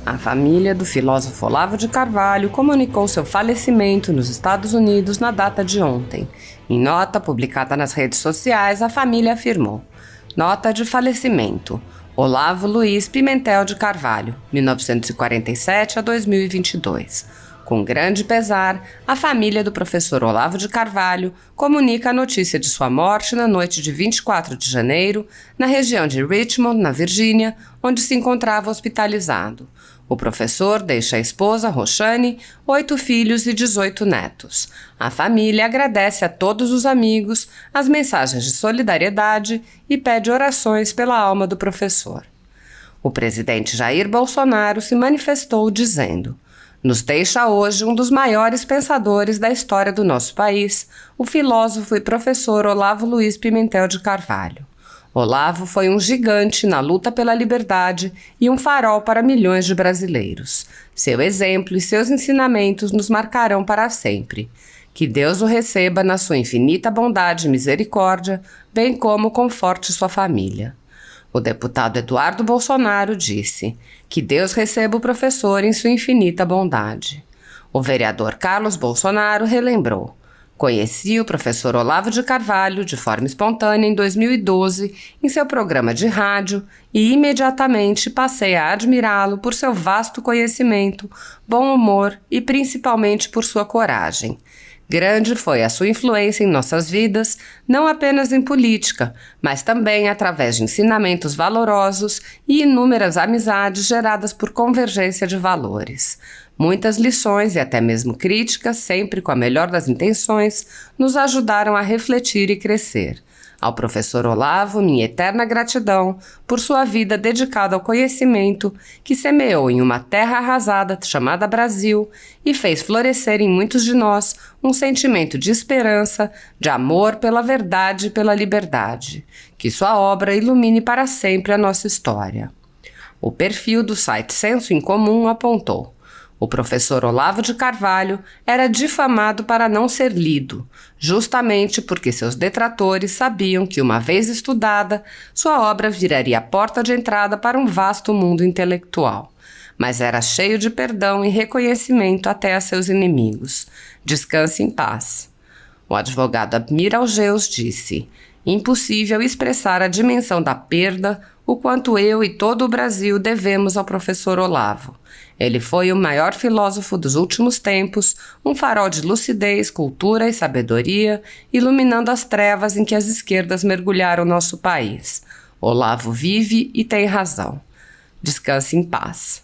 A família do filósofo Olavo de Carvalho comunicou seu falecimento nos Estados Unidos na data de ontem. Em nota publicada nas redes sociais, a família afirmou: nota de falecimento. Olavo Luiz Pimentel de Carvalho, 1947 a 2022. Com grande pesar, a família do professor Olavo de Carvalho comunica a notícia de sua morte na noite de 24 de janeiro, na região de Richmond, na Virgínia, onde se encontrava hospitalizado. O professor deixa a esposa, Roxane, 8 filhos e 18 netos. A família agradece a todos os amigos as mensagens de solidariedade e pede orações pela alma do professor. O presidente Jair Bolsonaro se manifestou dizendo: nos deixa hoje um dos maiores pensadores da história do nosso país, o filósofo e professor Olavo Luiz Pimentel de Carvalho. Olavo foi um gigante na luta pela liberdade e um farol para milhões de brasileiros. Seu exemplo e seus ensinamentos nos marcarão para sempre. Que Deus o receba na sua infinita bondade e misericórdia, bem como conforte sua família. O deputado Eduardo Bolsonaro disse: que Deus receba o professor em sua infinita bondade. O vereador Carlos Bolsonaro relembrou: conheci o professor Olavo de Carvalho de forma espontânea em 2012 em seu programa de rádio e imediatamente passei a admirá-lo por seu vasto conhecimento, bom humor e principalmente por sua coragem. Grande foi a sua influência em nossas vidas, não apenas em política, mas também através de ensinamentos valorosos e inúmeras amizades geradas por convergência de valores. Muitas lições e até mesmo críticas, sempre com a melhor das intenções, nos ajudaram a refletir e crescer. Ao professor Olavo, minha eterna gratidão por sua vida dedicada ao conhecimento, que semeou em uma terra arrasada chamada Brasil e fez florescer em muitos de nós um sentimento de esperança, de amor pela verdade e pela liberdade. Que sua obra ilumine para sempre a nossa história. O perfil do site Senso em Comum apontou: o professor Olavo de Carvalho era difamado para não ser lido, justamente porque seus detratores sabiam que, uma vez estudada, sua obra viraria a porta de entrada para um vasto mundo intelectual. Mas era cheio de perdão e reconhecimento até a seus inimigos. Descanse em paz. O advogado Admir Algeus disse: impossível expressar a dimensão da perda, o quanto eu e todo o Brasil devemos ao professor Olavo. Ele foi o maior filósofo dos últimos tempos, um farol de lucidez, cultura e sabedoria, iluminando as trevas em que as esquerdas mergulharam nosso país. Olavo vive e tem razão. Descanse em paz.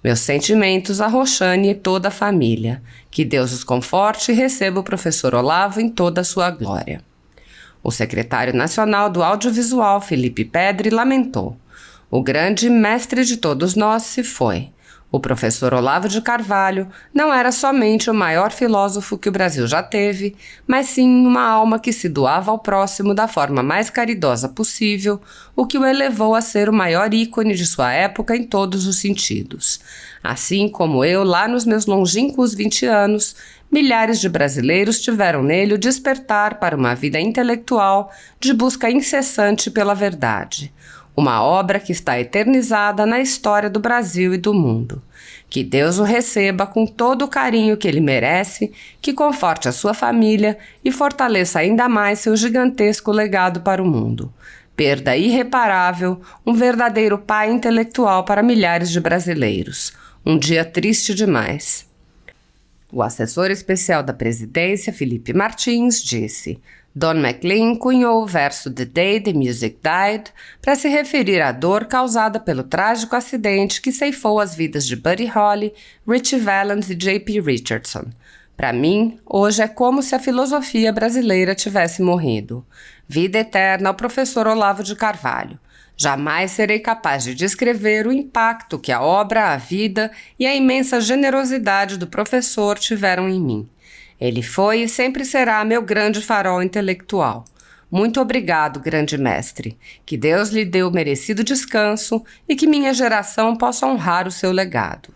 Meus sentimentos a Roxane e toda a família. Que Deus os conforte e receba o professor Olavo em toda a sua glória. O secretário nacional do audiovisual, Felipe Pedri, lamentou: o grande mestre de todos nós se foi. O professor Olavo de Carvalho não era somente o maior filósofo que o Brasil já teve, mas sim uma alma que se doava ao próximo da forma mais caridosa possível, o que o elevou a ser o maior ícone de sua época em todos os sentidos. Assim como eu, lá nos meus longínquos 20 anos, milhares de brasileiros tiveram nele o despertar para uma vida intelectual de busca incessante pela verdade. Uma obra que está eternizada na história do Brasil e do mundo. Que Deus o receba com todo o carinho que ele merece, que conforte a sua família e fortaleça ainda mais seu gigantesco legado para o mundo. Perda irreparável, um verdadeiro pai intelectual para milhares de brasileiros. Um dia triste demais. O assessor especial da presidência, Felipe Martins, disse: Don McLean cunhou o verso The Day the Music Died para se referir à dor causada pelo trágico acidente que ceifou as vidas de Buddy Holly, Ritchie Valens e J.P. Richardson. Para mim, hoje é como se a filosofia brasileira tivesse morrido. Vida eterna ao professor Olavo de Carvalho. Jamais serei capaz de descrever o impacto que a obra, a vida e a imensa generosidade do professor tiveram em mim. Ele foi e sempre será meu grande farol intelectual. Muito obrigado, grande mestre. Que Deus lhe dê o merecido descanso e que minha geração possa honrar o seu legado.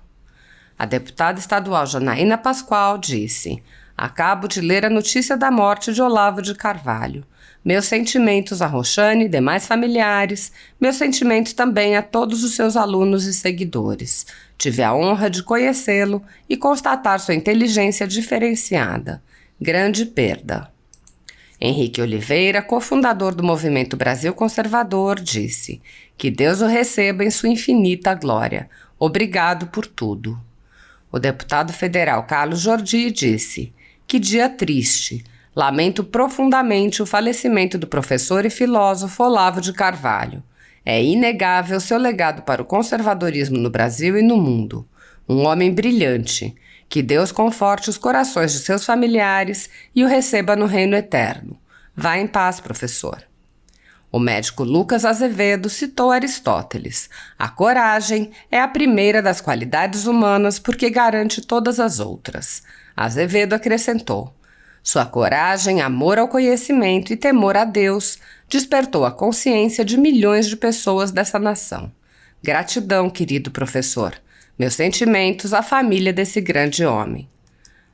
A deputada estadual Janaína Pascoal disse: acabo de ler a notícia da morte de Olavo de Carvalho. Meus sentimentos a Roxane e demais familiares, meus sentimentos também a todos os seus alunos e seguidores. Tive a honra de conhecê-lo e constatar sua inteligência diferenciada. Grande perda. Henrique Oliveira, cofundador do Movimento Brasil Conservador, disse: que Deus o receba em sua infinita glória. Obrigado por tudo. O deputado federal Carlos Jordi disse: que dia triste. Lamento profundamente o falecimento do professor e filósofo Olavo de Carvalho. É inegável seu legado para o conservadorismo no Brasil e no mundo. Um homem brilhante. Que Deus conforte os corações de seus familiares e o receba no reino eterno. Vá em paz, professor. O médico Lucas Azevedo citou Aristóteles. A coragem é a primeira das qualidades humanas porque garante todas as outras. Azevedo acrescentou: sua coragem, amor ao conhecimento e temor a Deus despertou a consciência de milhões de pessoas dessa nação. Gratidão, querido professor. Meus sentimentos à família desse grande homem.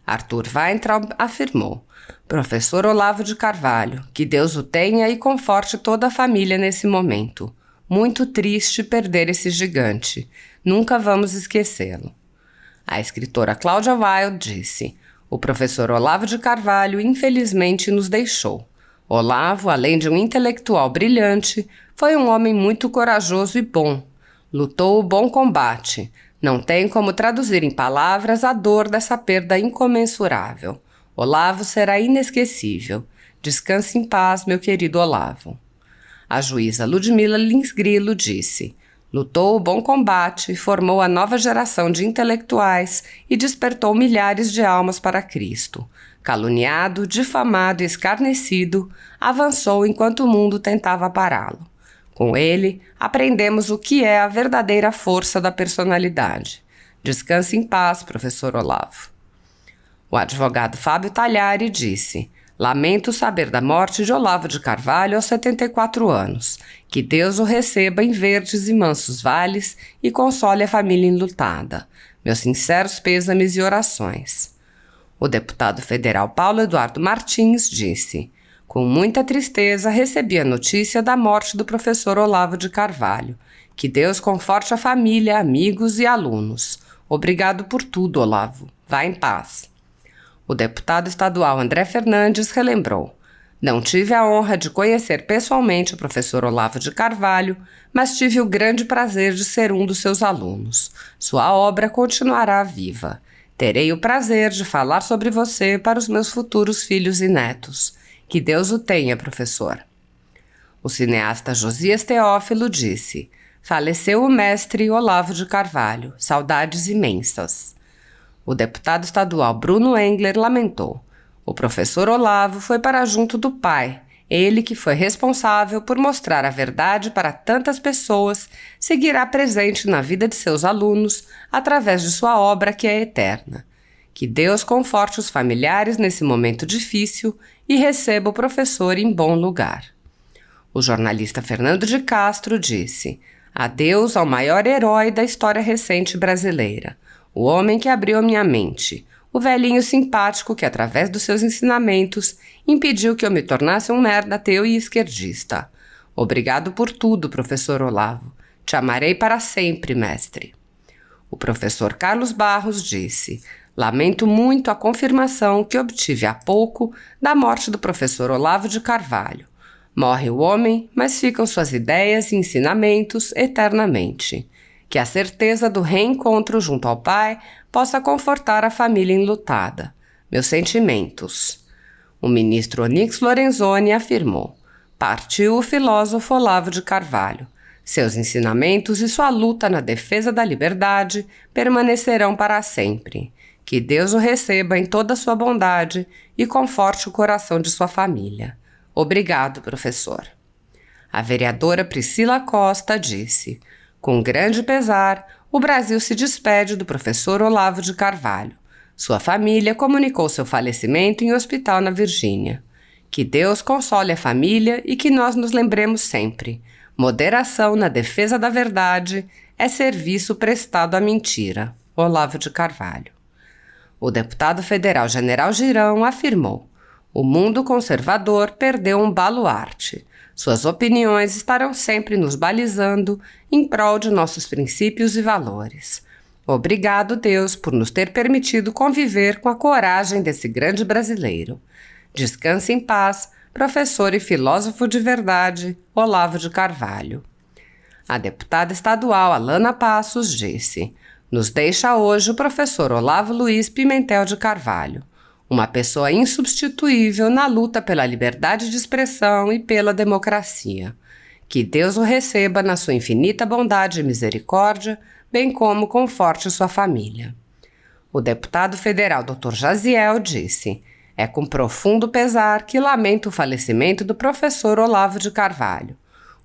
Arthur Weintraub afirmou: professor Olavo de Carvalho, que Deus o tenha e conforte toda a família nesse momento. Muito triste perder esse gigante. Nunca vamos esquecê-lo. A escritora Cláudia Wilde disse: o professor Olavo de Carvalho infelizmente nos deixou. Olavo, além de um intelectual brilhante, foi um homem muito corajoso e bom. Lutou o bom combate. Não tem como traduzir em palavras a dor dessa perda incomensurável. Olavo será inesquecível. Descanse em paz, meu querido Olavo. A juíza Ludmila Lins Grilo disse: lutou o bom combate, formou a nova geração de intelectuais e despertou milhares de almas para Cristo. Caluniado, difamado e escarnecido, avançou enquanto o mundo tentava pará-lo. Com ele, aprendemos o que é a verdadeira força da personalidade. Descanse em paz, professor Olavo. O advogado Fábio Talhari disse: lamento saber da morte de Olavo de Carvalho aos 74 anos. Que Deus o receba em verdes e mansos vales e console a família enlutada. Meus sinceros pêsames e orações. O deputado federal Paulo Eduardo Martins disse: com muita tristeza recebi a notícia da morte do professor Olavo de Carvalho. Que Deus conforte a família, amigos e alunos. Obrigado por tudo, Olavo. Vá em paz. O deputado estadual André Fernandes relembrou: não tive a honra de conhecer pessoalmente o professor Olavo de Carvalho, mas tive o grande prazer de ser um dos seus alunos. Sua obra continuará viva. Terei o prazer de falar sobre você para os meus futuros filhos e netos. Que Deus o tenha, professor. O cineasta Josias Teófilo disse: faleceu o mestre Olavo de Carvalho. Saudades imensas. O deputado estadual Bruno Engler lamentou: o professor Olavo foi para junto do pai, ele que foi responsável por mostrar a verdade para tantas pessoas, seguirá presente na vida de seus alunos através de sua obra que é eterna. Que Deus conforte os familiares nesse momento difícil e receba o professor em bom lugar. O jornalista Fernando de Castro disse: adeus ao maior herói da história recente brasileira, o homem que abriu a minha mente, o velhinho simpático que, através dos seus ensinamentos, impediu que eu me tornasse um merda ateu e esquerdista. Obrigado por tudo, professor Olavo. Te amarei para sempre, mestre. O professor Carlos Barros disse: lamento muito a confirmação que obtive há pouco da morte do professor Olavo de Carvalho. Morre o homem, mas ficam suas ideias e ensinamentos eternamente. Que a certeza do reencontro junto ao Pai possa confortar a família enlutada. Meus sentimentos. O ministro Onyx Lorenzoni afirmou: partiu o filósofo Olavo de Carvalho. Seus ensinamentos e sua luta na defesa da liberdade permanecerão para sempre. Que Deus o receba em toda a sua bondade e conforte o coração de sua família. Obrigado, professor. A vereadora Priscila Costa disse: com grande pesar, o Brasil se despede do professor Olavo de Carvalho. Sua família comunicou seu falecimento em hospital na Virgínia. Que Deus console a família e que nós nos lembremos sempre: moderação na defesa da verdade é serviço prestado à mentira. Olavo de Carvalho. O deputado federal General Girão afirmou: O mundo conservador perdeu um baluarte. Suas opiniões estarão sempre nos balizando em prol de nossos princípios e valores. Obrigado, Deus, por nos ter permitido conviver com a coragem desse grande brasileiro. Descanse em paz, professor e filósofo de verdade, Olavo de Carvalho. A deputada estadual Alana Passos disse: nos deixa hoje o professor Olavo Luiz Pimentel de Carvalho, uma pessoa insubstituível na luta pela liberdade de expressão e pela democracia. Que Deus o receba na sua infinita bondade e misericórdia, bem como conforte sua família. O deputado federal Dr. Jaziel disse: é com profundo pesar que lamento o falecimento do professor Olavo de Carvalho.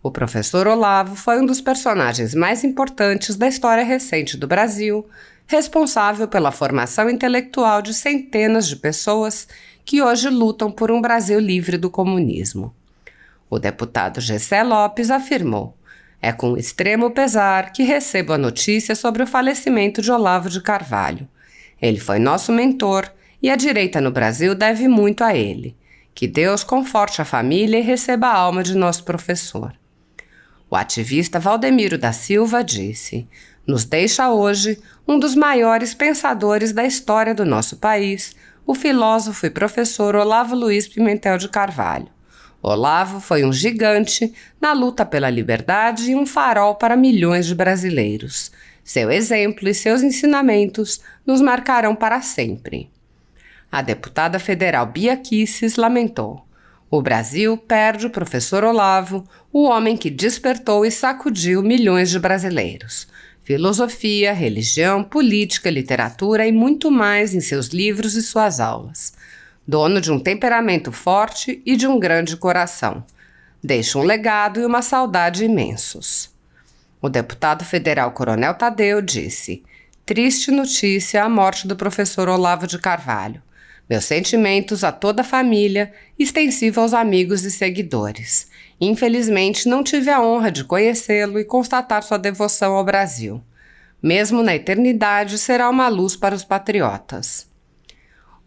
O professor Olavo foi um dos personagens mais importantes da história recente do Brasil, responsável pela formação intelectual de centenas de pessoas que hoje lutam por um Brasil livre do comunismo. O deputado Gessé Lopes afirmou: é com extremo pesar que recebo a notícia sobre o falecimento de Olavo de Carvalho. Ele foi nosso mentor e a direita no Brasil deve muito a ele. Que Deus conforte a família e receba a alma de nosso professor. O ativista Valdemiro da Silva disse: nos deixa hoje um dos maiores pensadores da história do nosso país, o filósofo e professor Olavo Luiz Pimentel de Carvalho. Olavo foi um gigante na luta pela liberdade e um farol para milhões de brasileiros. Seu exemplo e seus ensinamentos nos marcarão para sempre. A deputada federal Bia Kicis lamentou: o Brasil perde o professor Olavo, o homem que despertou e sacudiu milhões de brasileiros. Filosofia, religião, política, literatura e muito mais em seus livros e suas aulas. Dono de um temperamento forte e de um grande coração. Deixa um legado e uma saudade imensos. O deputado federal Coronel Tadeu disse: triste notícia a morte do professor Olavo de Carvalho. Meus sentimentos a toda a família, extensivo aos amigos e seguidores. Infelizmente, não tive a honra de conhecê-lo e constatar sua devoção ao Brasil. Mesmo na eternidade, será uma luz para os patriotas.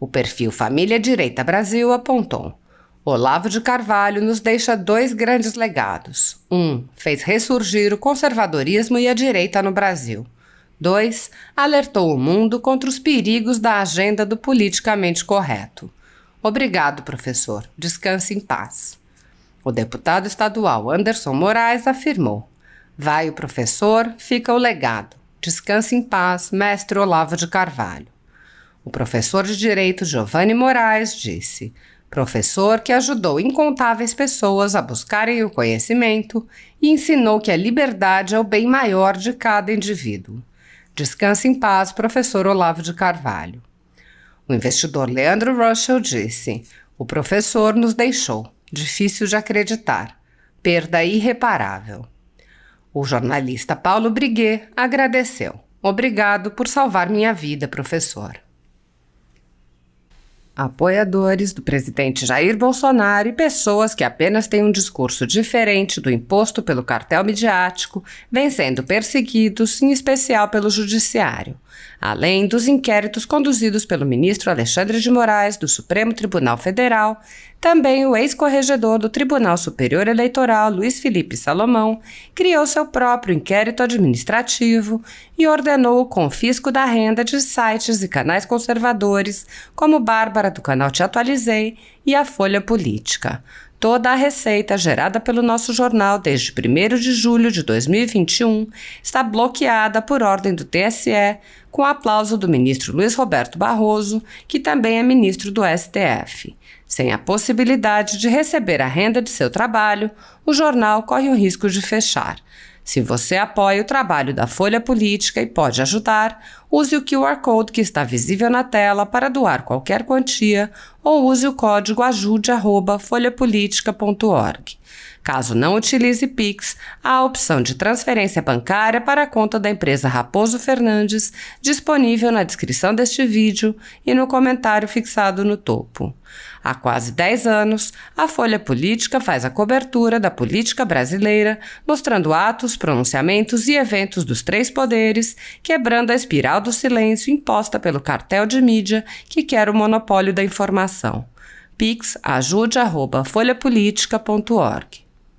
O perfil Família Direita Brasil apontou: Olavo de Carvalho nos deixa dois grandes legados. 1. Fez ressurgir o conservadorismo e a direita no Brasil. 2. Alertou o mundo contra os perigos da agenda do politicamente correto. Obrigado, professor. Descanse em paz. O deputado estadual Anderson Moraes afirmou: vai o professor, fica o legado. Descanse em paz, mestre Olavo de Carvalho. O professor de Direito Giovanni Moraes disse: professor que ajudou incontáveis pessoas a buscarem o conhecimento e ensinou que a liberdade é o bem maior de cada indivíduo. Descanse em paz, professor Olavo de Carvalho. O investidor Leandro Russell disse: o professor nos deixou. Difícil de acreditar. Perda irreparável. O jornalista Paulo Briguet agradeceu. Obrigado por salvar minha vida, professor. Apoiadores do presidente Jair Bolsonaro e pessoas que apenas têm um discurso diferente do imposto pelo cartel midiático vêm sendo perseguidos, em especial pelo judiciário, além dos inquéritos conduzidos pelo ministro Alexandre de Moraes do Supremo Tribunal Federal. Também o ex-corregedor do Tribunal Superior Eleitoral, Luiz Felipe Salomão, criou seu próprio inquérito administrativo e ordenou o confisco da renda de sites e canais conservadores, como Bárbara do canal Te Atualizei e a Folha Política. Toda a receita gerada pelo nosso jornal desde 1º de julho de 2021 está bloqueada por ordem do TSE, com o aplauso do ministro Luiz Roberto Barroso, que também é ministro do STF. Sem a possibilidade de receber a renda de seu trabalho, o jornal corre o risco de fechar. Se você apoia o trabalho da Folha Política e pode ajudar, use o QR Code que está visível na tela para doar qualquer quantia ou use o código ajude@folhapolitica.org. Caso não utilize Pix, há a opção de transferência bancária para a conta da empresa Raposo Fernandes, disponível na descrição deste vídeo e no comentário fixado no topo. Há quase 10 anos, a Folha Política faz a cobertura da política brasileira, mostrando atos, pronunciamentos e eventos dos três poderes, quebrando a espiral do silêncio imposta pelo cartel de mídia que quer o monopólio da informação. Pix ajude@folhapolitica.org.